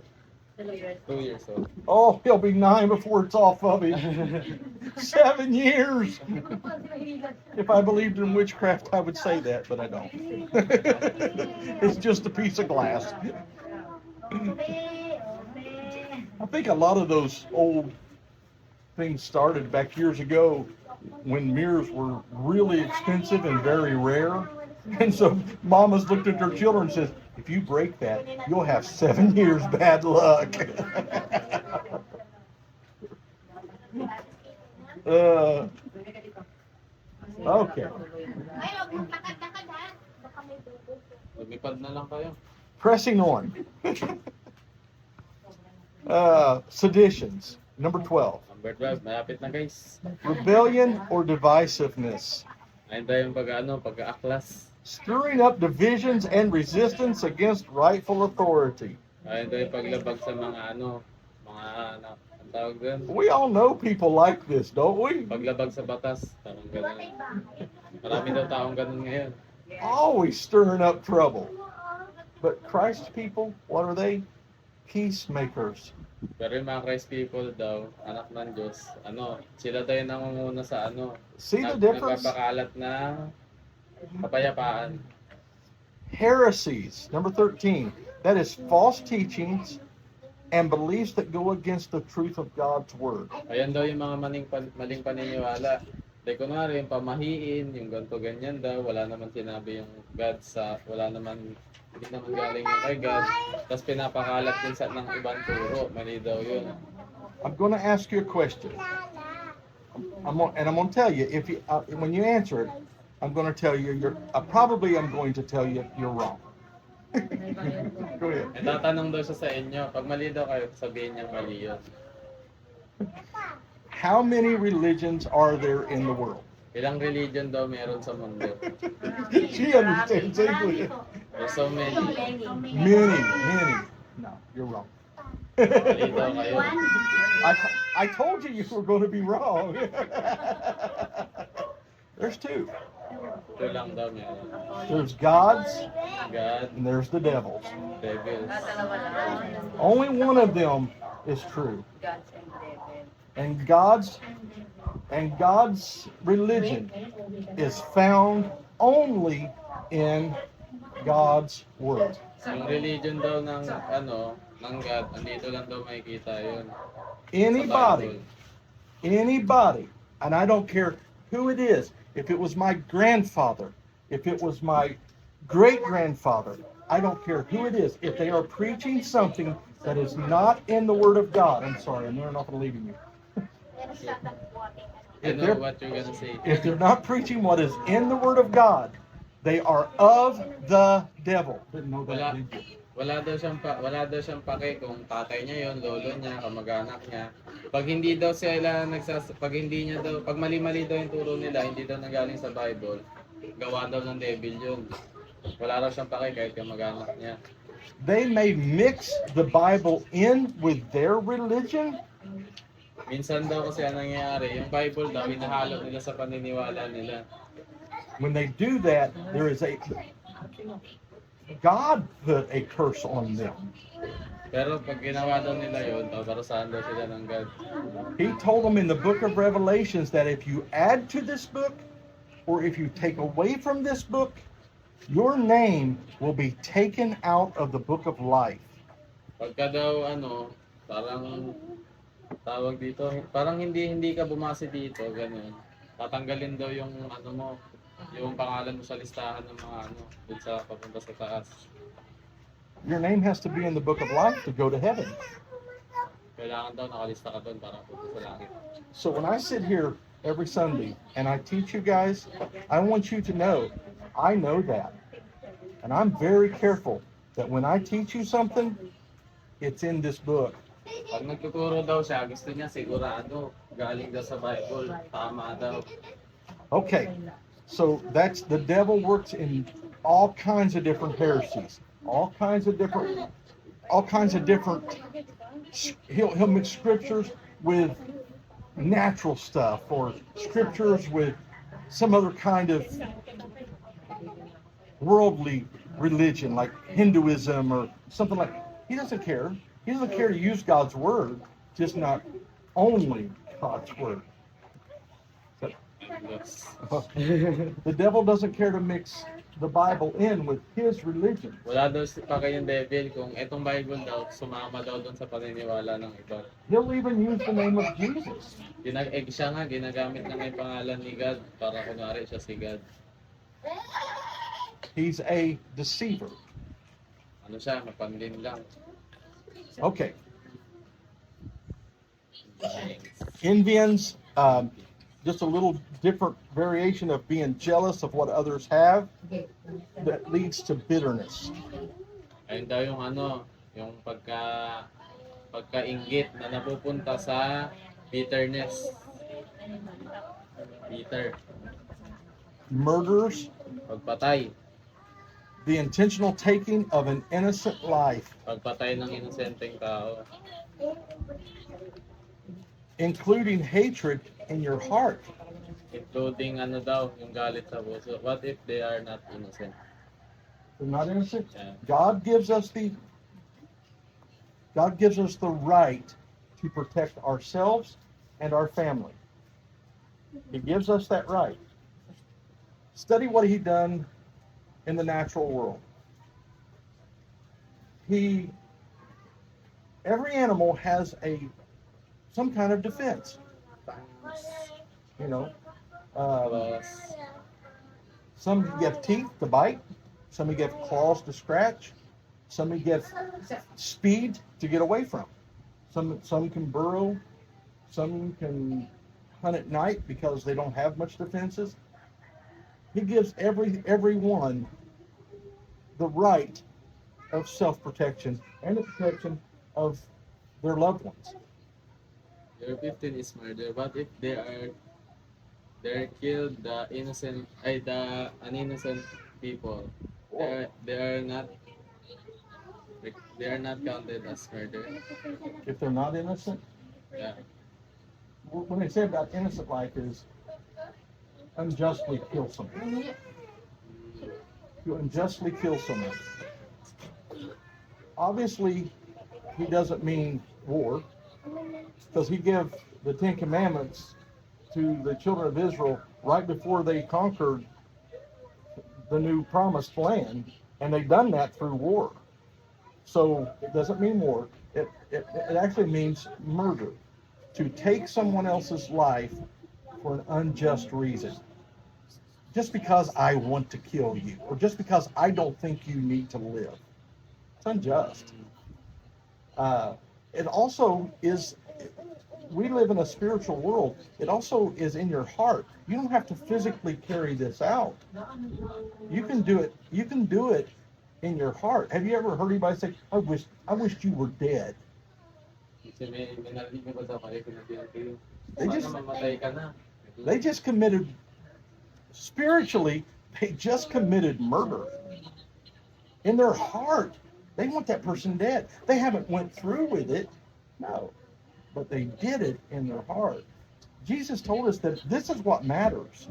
2 years old. Oh, he'll be 9 before it's off of him. 7 years. If I believed in witchcraft, I would say that, but I don't. It's just a piece of glass. I think a lot of those old things started back years ago when mirrors were really expensive and very rare. And so mamas looked at their children and said, if you break that, you'll have 7 years bad luck. Okay. Ay, wag mo takad-takad ha. Baka may bubog. Lumipad na lang kayo. Pressing on. Seditions. Number 12. Number 12, malapit na guys. Rebellion or divisiveness. Ayun tayo yung pag-aaklas. Stirring up divisions and resistance against rightful authority. Ayun tayo yung paglabag sa mga mga Tawag doon. We all know people like this, don't we? Paglabag sa batas. Parang ganun. Marami daw taong ganun ngayon. Always stirring up trouble. But Christ's people, what are they? Peacemakers. Pero yung mga Christ people daw, anak ng Diyos, sila daw yung nangunguna sa See the difference? nagpapakalat ng kapayapaan. Heresies, number 13. That is false teachings and beliefs that go against the truth of God's word. Ayan daw yung mga maling paniniwala. Like, kunwari, yung pamahiin, yung ganto ganyan daw, wala naman sinabi yung God wala naman, hindi naman galing yung kay God. Tapos pinapakalat din sa ng ibang turo, mali daw yun. I'm going to ask you a question. I'm going to tell you, when you answer it, I'm going to tell you, I'm going to tell you you're wrong. Go ahead. Eh, tatanong daw siya sa inyo, pag mali daw kayo, sabihin niya mali yun. How many religions are there in the world? Ilang religion daw meron sa mundo? She understands English. There's so many. Many. No, you're wrong. Mali daw kayo. I told you were going to be wrong. There's two. Ito lang daw meron. There's gods God, and there's the devils. devils. Only one of them is true. And God's religion is found only in God's word. Yung religion daw ng ng God, andito lang daw makikita yun. Anybody, and I don't care who it is, if it was my grandfather, if it was my great-grandfather, I don't care who it is, if they are preaching something that is not in the Word of God, I'm sorry, I'm not leaving you. I know what you're gonna say. If they're not preaching what is in the Word of God, they are of the devil. Didn't know that, did you? Wala daw siyang pake kung tatay niya yon, lolo niya, kamag-anak niya. Pag hindi daw pag mali-mali daw yung turo nila, hindi daw nanggaling sa Bible, gawa daw ng devil yun. Wala raw siyang pake kahit kamag-anak niya. They may mix the Bible in with their religion. Minsan daw kasi ang nangyayari, yung Bible daw, hinahalo nila sa paniniwala nila. When they do that, there is God put a curse on them. Pero pag ginawa daw nila yun, paparusahan daw sila ng God. He told them in the book of Revelations that if you add to this book, or if you take away from this book, your name will be taken out of the book of life. Pagka daw parang tawag dito, parang hindi ka bumase dito, ganun. Tatanggalin daw yung mo, yung pangalan mo sa listahan ng mga dun sa papunta sa taas. Your name has to be in the book of life to go to heaven. Kailangan daw nakalista ka doon para punta sa langit. So when I sit here every Sunday and I teach you guys, I want you to know, I know that. And I'm very careful that when I teach you something, it's in this book. Pag nagtuturo daw siya, gusto niya sigurado, galing daw sa Bible, tama daw. Okay, so that's the devil works in all kinds of different heresies, all kinds of different. He'll mix scriptures with natural stuff, or scriptures with some other kind of worldly religion, like Hinduism or something like. He doesn't care. He doesn't care to use God's word, just not only God's word. Yes. The devil doesn't care to mix the Bible in with his religion. Wala daw pa kayong devil kung etong Bible daw, sumama daw doon sa paniniwala ng iba. He'll even use the name of Jesus. Siya nga, ginagamit na nga yung pangalan ni God para kunwari siya si God. He's a deceiver. Siya, mapandin lang. Okay. Envyings, just a little different variation of being jealous of what others have that leads to bitterness. Ayun daw yung pagka-inggit na napupunta sa bitterness. Bitter. Murders, Pagpatay. the intentional taking of an innocent life. Pagpatay ng inosenteng tao. including hatred in your heart. Including ano daw, yung galit sa puso. What if they are not innocent? They're not innocent. Yeah. God gives us the right to protect ourselves and our family. He gives us that right. Study what he done in the natural world. Every animal has some kind of defense. You know, Plus, some get teeth to bite, some get claws to scratch, some get speed to get away from. Some can burrow, some can hunt at night because they don't have much defenses. He gives everyone the right of self-protection and the protection of their loved ones. your 15 is murder. What if they're killed the innocent people? They are not counted as murder. If they're not innocent, Yeah. what they say about innocent life is unjustly kill someone. You unjustly kill someone. Obviously, he doesn't mean war, because he gave the Ten Commandments to the children of Israel right before they conquered the new promised land, and they done that through war. So it doesn't mean war. It actually means murder, to take someone else's life for an unjust reason. Just because I want to kill you, or just because I don't think you need to live. It's unjust. It also is, we live in a spiritual world. It also is in your heart. You don't have to physically carry this out. You can do it in your heart. Have you ever heard anybody say, I wished you were dead? Kasi may narinig ko sa Pilipinas. They just- mamatay ka na. They just committed, spiritually, they just committed murder. In their heart, they want that person dead. They haven't went through with it, no, but they did it in their heart. Jesus told us that this is what matters.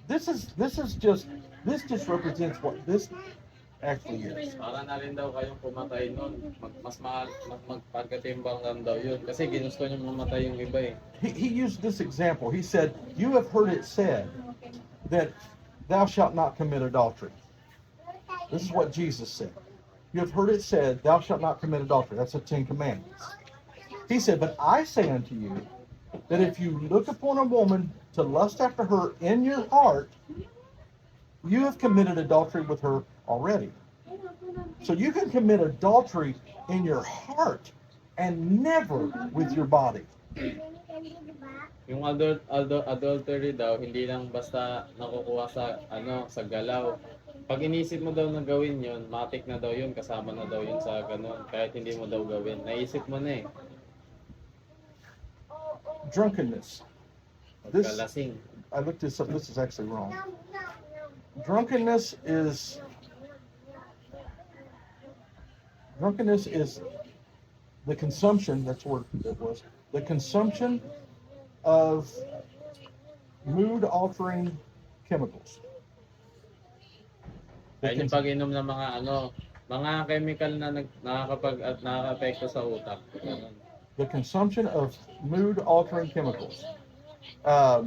This just represents what this actually is. Para na rin daw kayong pumatay nun. Mas magpagkatimbang lang daw yun. Kasi ginusto niyo mamatay yung iba eh. He used this example. He said, "You have heard it said that thou shalt not commit adultery." This is what Jesus said. You have heard it said, "Thou shalt not commit adultery." That's the Ten Commandments. He said, "But I say unto you that if you look upon a woman to lust after her in your heart, you have committed adultery with her already." So you can commit adultery in your heart and never with your body. Yung adultery daw, hindi lang basta nakukuha sa galaw. Pag inisip mo daw na gawin yun, matik na daw yun, kasama na daw yun sa ganun. Kahit hindi mo daw gawin. Naisip mo na eh. Drunkenness. This, Pagkalasing. I looked this up. This is actually wrong. Drunkenness is the consumption, that's what it was, the consumption of mood-altering chemicals. Ayun yung pag-inom ng mga chemical na nakaka-apekto sa utak. Ganun. The consumption of mood-altering chemicals that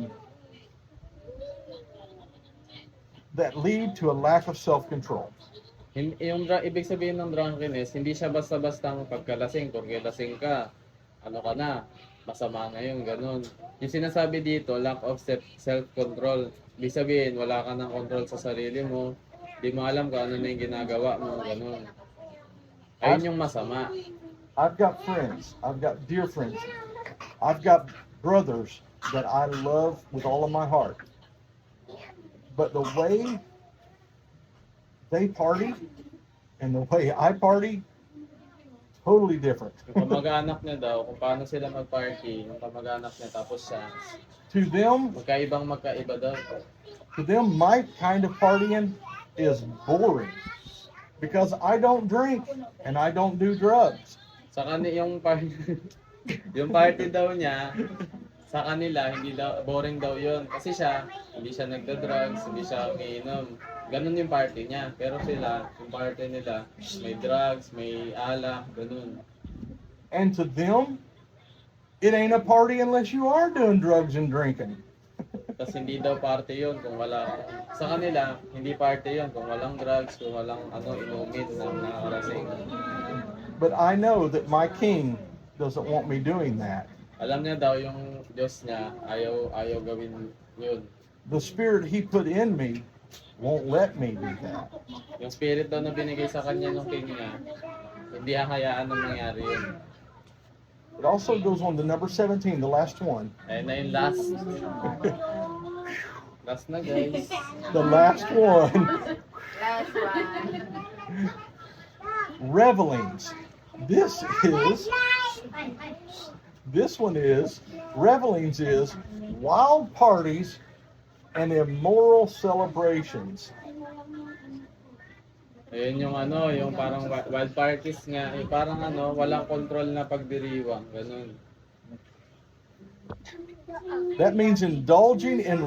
lead to a lack of self-control. Ibig sabihin ng drunkenness, hindi siya basta-bastang pagkalasing. Porque lasing ka, ka na, masama na yung ganun. Yung sinasabi dito, lack of self-control. Ibig sabihin, wala ka ng control sa sarili mo. Di mo alam kung ano na yung ginagawa mo, ganun. Ayun yung masama. I've got friends. I've got dear friends. I've got brothers that I love with all of my heart. But the way they party and the way I party, totally different. Yung kamag-anak niya daw, kung paano sila mag-party, yung kamag-anak niya tapos siya, To them, magkaiba daw. my kind of partying is boring because I don't drink and I don't do drugs. Sa kanya yung party, Yung party daw niya, sa kanila, hindi daw, boring daw yun. Kasi siya, hindi siya nagda-drugs, hindi siya umiinom. Ganun yung party niya. Pero sila, yung party nila, may drugs, may alak, ganun. And to them, it ain't a party unless you are doing drugs and drinking. Tapos hindi daw party yun kung wala. Sa kanila, hindi party yun kung walang drugs, kung walang inumin na nakakarasing. But I know that my king doesn't want me doing that. Alam niya daw yung Diyos niya, ayaw gawin yun. The spirit he put in me won't let me do that. Yung spirit daw na binigay sa kanya ng king niya, hindi hahayaan na mangyari yun. It also goes on to number 17, the last one. Ayun na yung last. Last na guys. The last one. Last one. Revelings. Revelings is wild parties and immoral celebrations. Ayun yung yung parang wild parties nga, parang walang control na pagdiriwang, ganun. That means indulging in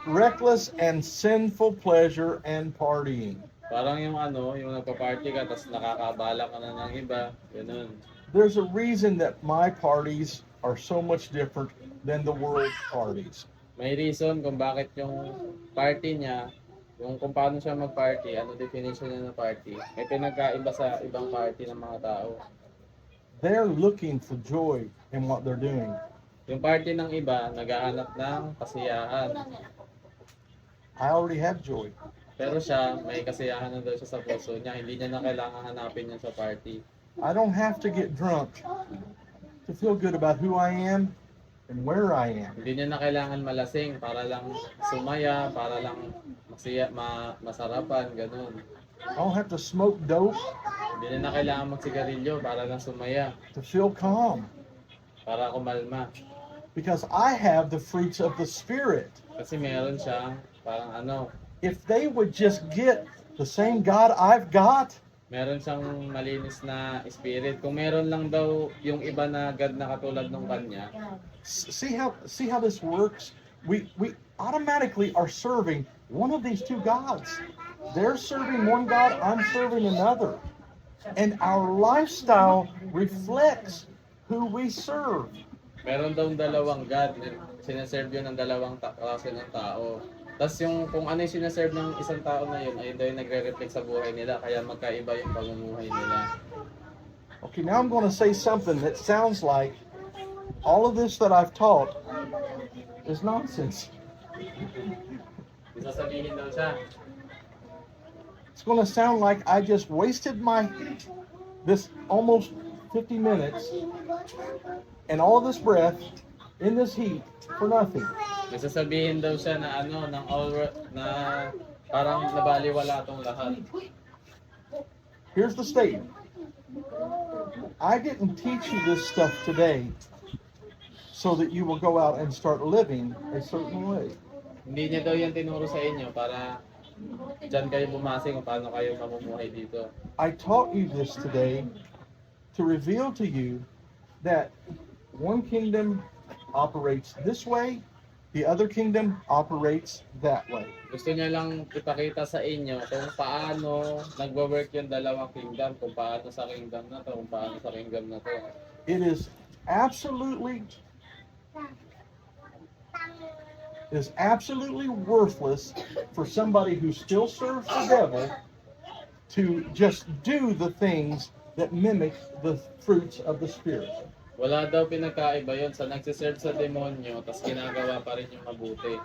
reckless and sinful pleasure and partying. Parang yung yung nagpa-party ka, tapos nakakabala ka na ng iba, ganun. There's a reason that my parties are so much different than the world's parties. May reason kung bakit yung party niya, kung paano siya mag-party, ano definition niya ng party, may pinagkaiba sa ibang party ng mga tao. They're looking for joy in what they're doing. Yung party ng iba, naghahanap ng kasiyahan. I already have joy. Pero siya, may kasiyahan na daw siya sa puso niya. Hindi niya na kailangan hanapin yan sa party. I don't have to get drunk to feel good about who I am and where I am. Hindi niya na kailangan malasing para lang sumaya, para lang masarapan, ganun. I don't have to smoke dope Hindi niya na kailangan magsigarilyo para lang sumaya, to feel calm para kumalma. because I have the fruits of the Spirit. Kasi meron siyang parang If they would just get the same God I've got, meron siyang malinis na spirit. Kung meron lang daw yung iba na God na katulad ng kanya, see how this works? We automatically are serving one of these two gods. They're serving one God, I'm serving another. And our lifestyle reflects who we serve. meron daw dalawang God, sinaserve yun ng dalawang klase ng tao. Tapos kung ano yung sinaserve ng isang tao na yun, ayun daw yung nagre-reflect sa buhay nila, kaya magkaiba yung pamumuhay nila. Okay, now I'm going to say something that sounds like all of this that I've taught is nonsense. Sasabihin daw siya, It's going to sound like I just wasted this almost 50 minutes and all of this breath in this heat for nothing. may sasabihin daw siya na na parang nabaliwala tong lahat. Here's the statement. I didn't teach you this stuff today so that you will go out and start living a certain way. Hindi niya daw yan tinuro sa inyo para dyan kayo bumase kung paano kayo mamumuhay dito. I taught you this today to reveal to you that one kingdom operates this way, the other kingdom operates that way. Gusto niya lang ipakita sa inyo kung paano nagwo-work yung dalawang kingdom, kung paano sa kingdom na to, kung paano sa kingdom na to. It is absolutely worthless for somebody who still serves the devil to just do the things that mimic the fruits of the Spirit. Wala daw pinagkaiba yun sa nagsiserve sa demonyo, tapos ginagawa pa rin yung mabuti.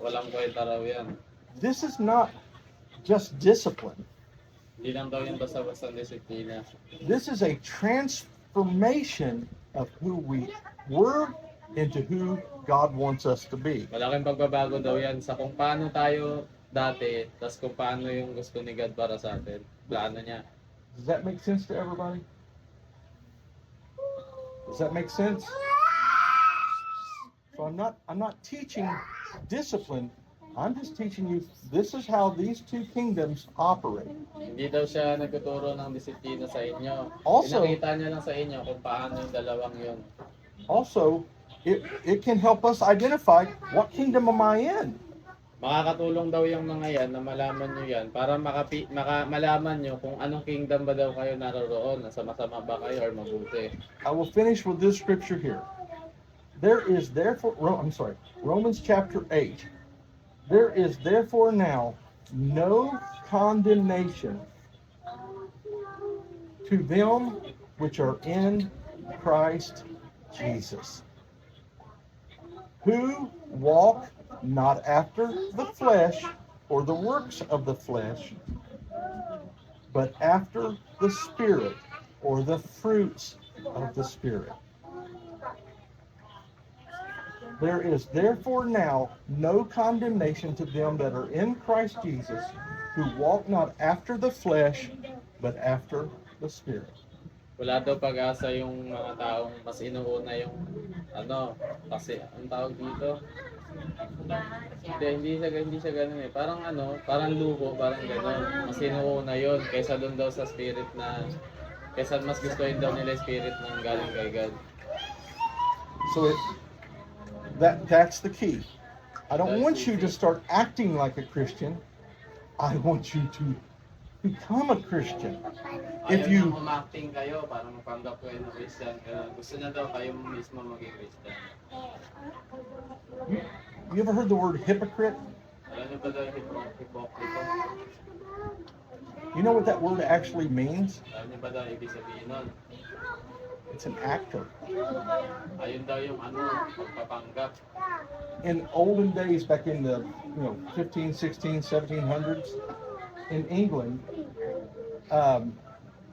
Walang kwenta raw yan. This is not just discipline. Hindi lang daw yung basta-basta disiplina. This is a transformation of who we were into who God wants us to be. Malaking pagbabago daw yan sa kung paano tayo dati, tapos kung paano yung gusto ni God para sa atin. Plano niya. Does that make sense to everybody? Does that make sense? So I'm not teaching discipline. I'm just teaching you, this is how these two kingdoms operate. Hindi daw siya nagtuturo ng disiplina sa inyo. Also- Pinakita niya lang sa inyo kung paano yung dalawang yun. Also, it can help us identify what kingdom am I in? Makakatulong daw yung mga yan na malaman nyo yan para malaman nyo kung anong kingdom ba daw kayo naroroon. Nasa masama ba kayo or mabuti. I will finish with this scripture here. There is therefore, Romans chapter 8. There is therefore now no condemnation to them which are in Christ Jesus, who walk not after the flesh or the works of the flesh, but after the Spirit or the fruits of the Spirit. There is therefore now no condemnation to them that are in Christ Jesus, who walk not after the flesh, but after the Spirit. Wala daw pag-asa yung mga taong mas inuuna yung kasi ang tawag dito. Hindi siya ganun eh. Parang luho, parang ganun. Mas inuuna yun kaysa doon daw sa spirit na kaysa mas gustuhin daw nila yung spirit ng galing kay God. So that's the key. I don't want you to start acting like a Christian. I want you to become a Christian. If Ayaw you nang umacting kayo para mapanggap kayo ng Christian. Gusto na daw kayo mismo maging Christian. you ever heard the word hypocrite? Alam niyo ba daw yung hipokrito? You know what that word actually means? Alam niyo ba daw ibig sabihin nun? It's an actor. Ayun daw yung pagpapanggap. In olden days, back in the 15, 16, 1700s, in England,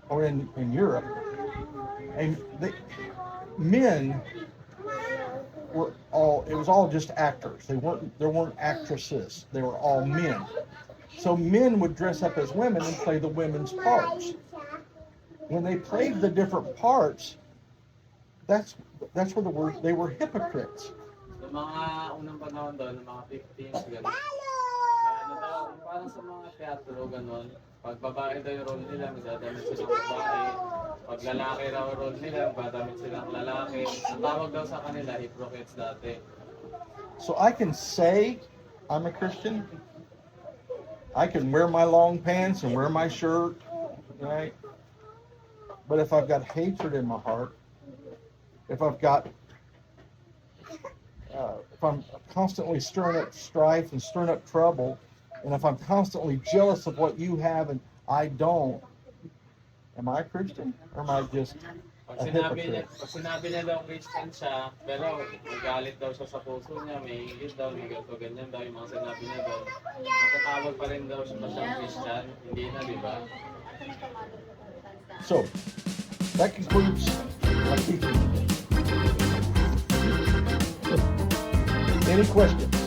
or in Europe, and men were it was all just actors. There weren't actresses. They were all men. So men would dress up as women and play the women's parts. When they played the different parts, that's where the word, they were hypocrites. Noong mga unang panahon daw, ng mga 15s, gano'n. Parang sa mga teatro, gano'n. Pag babae daw yung role nila, magdadamit silang babae. Pag lalaki raw yung role nila, magdadamit silang lalaki. Ang tawag daw sa kanila, hypocrites dati. So I can say I'm a Christian. I can wear my long pants and wear my shirt, right? But if I've got hatred in my heart, if I'm constantly stirring up strife and stirring up trouble, and if I'm constantly jealous of what you have and I don't, am I a Christian or am I just a hypocrite? Pag sinabi niya daw Christian siya, pero magalit daw siya sa puso niya, may English daw, may ganito, ganyan daw yung mga sinabi niya daw. Matatawag pa rin daw siya siyang Christian, hindi na, di ba? So, that concludes my teaching. Any questions?